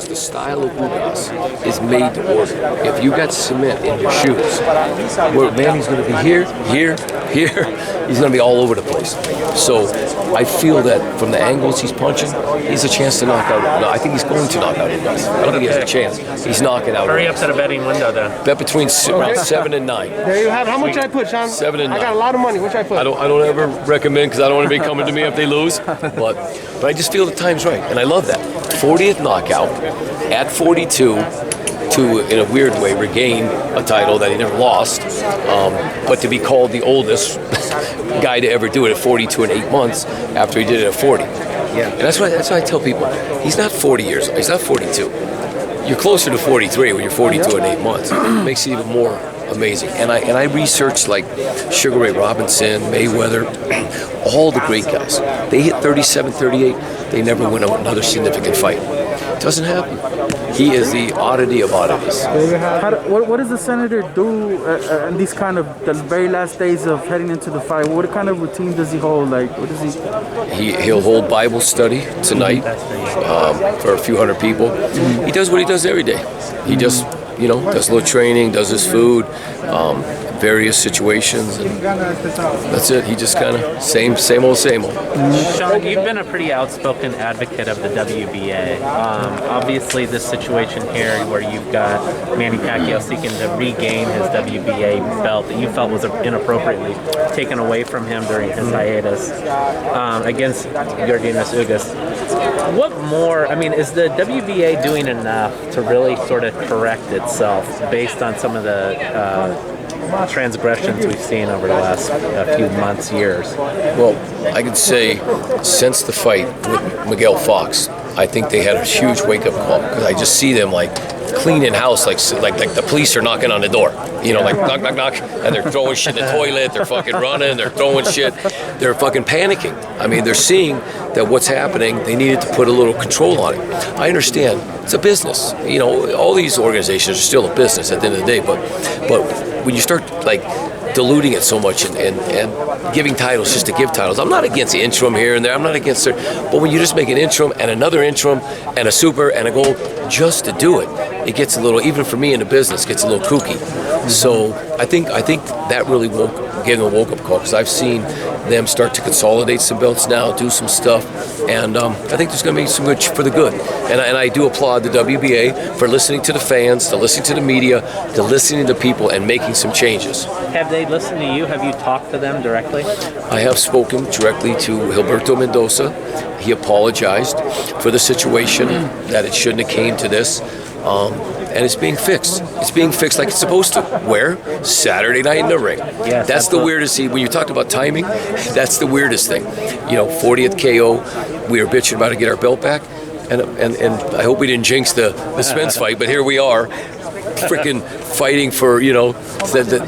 because the style of Ugas is made to order. If you got cement in your shoes, well, man, he's going to be here, here, here. He's going to be all over the place. So I feel that from the angles he's punching, he's a chance to knock out. No, I think he's going to knock out Ugas. I don't think he has a chance. He's knocking out. Hurry up to the betting window then. Bet between around 7 and 9. There you have it. How much should I put, Sean? 7 and 9. I got a lot of money. What should I put? I don't ever recommend because I don't want to be coming to me if they lose. But I just feel the time's right, and I love that. 40th knockout at 42 to, in a weird way, regain a title that he never lost, but to be called the oldest guy to ever do it at 42 in 8 months after he did it at 40. Yeah. And that's why I tell people, he's not 40 years old. He's not 42. You're closer to 43 when you're 42 in 8 months. It makes it even more amazing. And I researched like Sugar Ray Robinson, Mayweather, all the great guys. They hit 37, 38. They never win another significant fight. It doesn't happen. He is the oddity of oddities. What does the senator do in these kind of the very last days of heading into the fight? What kind of routine does he hold? Like, what does he? He'll hold Bible study tonight for a few hundred people. He does what he does every day. He just, does a little training, does his food, various situations, and that's it. He just kind of same old. Sean, you've been a pretty outspoken advocate of the WBA. Obviously, this situation here where you've got Manny Pacquiao seeking to regain his WBA belt that you felt was inappropriately taken away from him during his hiatus against Ugas. What more? I mean, is the WBA doing enough to really sort of correct itself based on some of the transgressions we've seen over the last few months, years? Well, I could say since the fight with Miguel Fox, I think they had a huge wake-up call because I just see them like cleaning house, like the police are knocking on the door, like knock, knock, knock, and they're throwing shit in the toilet, they're fucking running, they're throwing shit, they're fucking panicking. I mean, they're seeing that what's happening, they needed to put a little control on it. I understand, it's a business. All these organizations are still a business at the end of the day, but when you start like diluting it so much and giving titles just to give titles. I'm not against the interim here and there. I'm not against it. But when you just make an interim and another interim and a super and a gold just to do it, it gets a little, even for me in the business, gets a little kooky. So I think that really gave them a woke-up call because I've seen them start to consolidate some belts now, do some stuff, and I think there's going to be some good for the good. And I do applaud the WBA for listening to the fans, to listening to the media, to listening to people and making some changes. Have they listened to you? Have you talked to them directly? I have spoken directly to Gilberto Mendoza. He apologized for the situation, that it shouldn't have came to this. And it's being fixed. It's being fixed like it's supposed to. Where? Saturday night in the ring. Yes, that's the weirdest. See, when you talked about timing, that's the weirdest thing. 40th KO, we were bitching about to get our belt back, and I hope we didn't jinx the Spence fight, but here we are, freaking fighting for,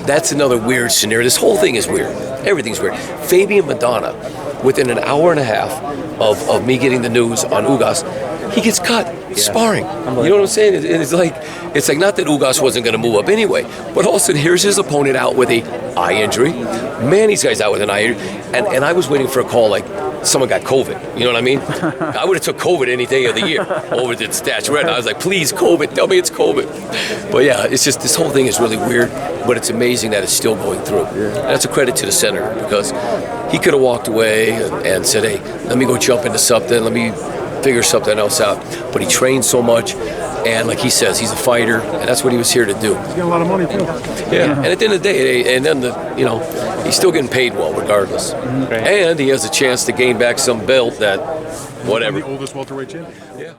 that's another weird scenario. This whole thing is weird. Everything's weird. Fabian Madonna, within an hour and a half of me getting the news on Ugas, he gets cut sparring. You know what I'm saying? It's like not that Ugas wasn't going to move up anyway, but all of a sudden here's his opponent out with a eye injury. Manny's guy's out with an eye injury, and I was waiting for a call like someone got COVID. You know what I mean? I would have took COVID any day of the year over the statuette. I was like, please, COVID, tell me it's COVID. But yeah, it's just this whole thing is really weird, but it's amazing that it's still going through. And that's a credit to the senator because he could have walked away and said, hey, let me go jump into something, let me figure something else out. But he trained so much, and like he says, he's a fighter, and that's what he was here to do. He's getting a lot of money too. Yeah, and at the end of the day, and then he's still getting paid well regardless. And he has a chance to gain back some belt that, whatever. The oldest welterweight champion. Yeah.